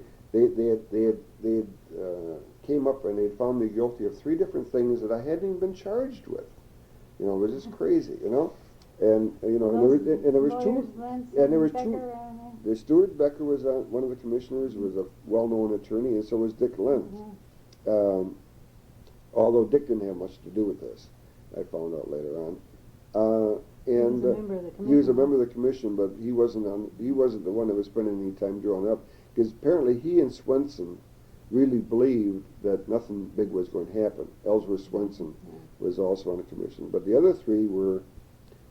came up and they found me guilty of 3 different things that I hadn't even been charged with. It was just crazy, And and there was 2, and there was 2. The Stuart Becker was one of the commissioners, was a well-known attorney, and so was Dick Lenz. Mm-hmm. Although Dick didn't have much to do with this, I found out later on. And he was a member of the commission, but he wasn't the one that was spending any time drawing up, because apparently he and Swenson really believed that nothing big was going to happen. Ellsworth Swenson was also on the commission, but the other 3 were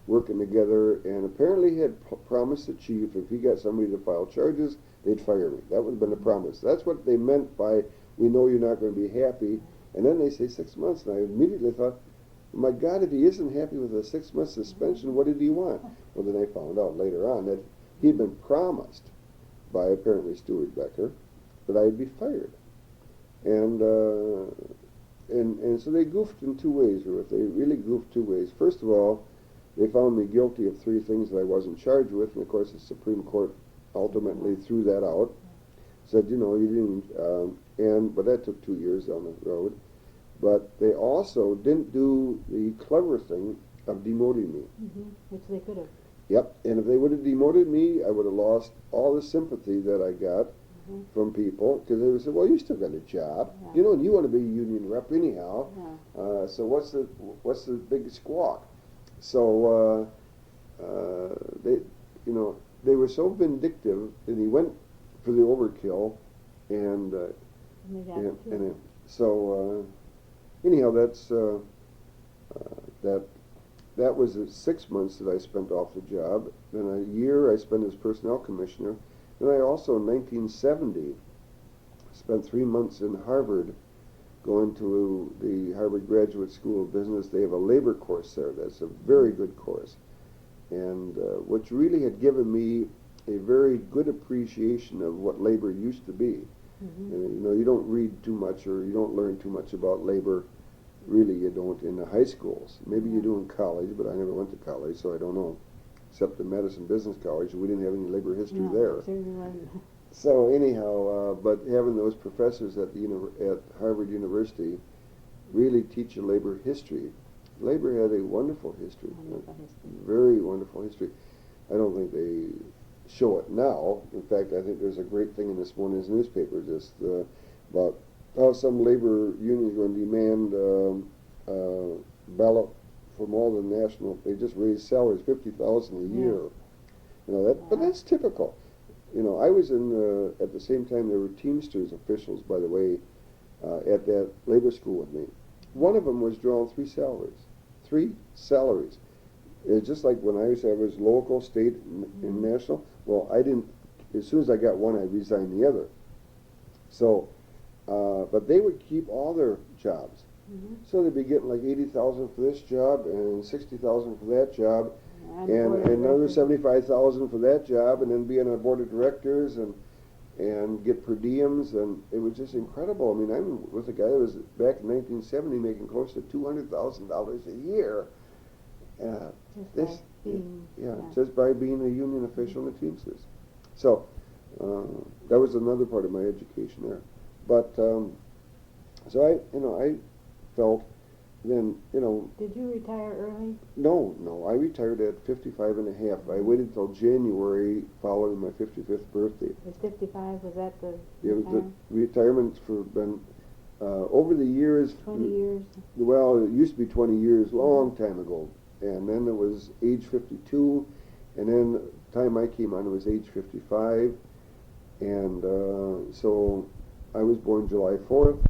working together, and apparently had promised the chief if he got somebody to file charges, they'd fire me. That would have been a promise. That's what they meant by, "We know you're not going to be happy." And then they say 6 months, and I immediately thought, my God, if he isn't happy with a 6-month suspension, what did he want? Well, then I found out later on that he'd been promised by apparently Stuart Becker that I'd be fired. And so they goofed in 2 ways, Ruth. They really goofed 2 ways. First of all, they found me guilty of 3 things that I wasn't charged with, and of course the Supreme Court ultimately threw that out. Said, you didn't, but that took 2 years down the road. But they also didn't do the clever thing of demoting me. Mm-hmm. Which they could have. Yep, and if they would have demoted me, I would have lost all the sympathy that I got from people, because they would say, "Well, you still got a job, and you want to be a union rep anyhow. Yeah. So what's the big squawk?" So they were so vindictive, and he went for the overkill, and so anyhow, that's that was the 6 months that I spent off the job. Then a year I spent as personnel commissioner. Then I also, in 1970, spent 3 months in Harvard going to the Harvard Graduate School of Business. They have a labor course there. That's a very good course. And which really had given me a very good appreciation of what labor used to be. And, you know, you don't read too much or you don't learn too much about labor. Really, you don't in the high schools. Maybe you do in college, but I never went to college, so I don't know. Except the Madison Business College, we didn't have any labor history there. Certainly wasn't. So anyhow, but having those professors at at Harvard University really teach you labor history. Labor had a wonderful history, very wonderful history. I don't think they show it now. In fact, I think there's a great thing in this morning's newspaper just about how some labor unions are going to demand ballot from all the national. They just raised salaries $50,000 a year. You know that, but that's typical. You know, I was in at the same time there were Teamsters officials, by the way, at that labor school with me. One of them was drawing three salaries. It's just like when I was local, state, and national. Well, I didn't. As soon as I got one, I resigned the other. So, but they would keep all their jobs. So they'd be getting like $80,000 for this job and $60,000 for that job, and another $75,000 for that job, and then be on a board of directors and get per diems, and it was just incredible. I mean, I'm with a guy that was back in 1970 making close to $200,000 a year. Just by being a union official in the Teamsters. So that was another part of my education there. But so I felt then, you know. Did you retire early? No, I retired at 55 and a half. I waited till January following my 55th birthday. Was 55, was that the the retirement for been over the years. 20 years? Well, it used to be 20 years, long time ago. And then it was age 52, and then the time I came on it was age 55, and so I was born July 4th,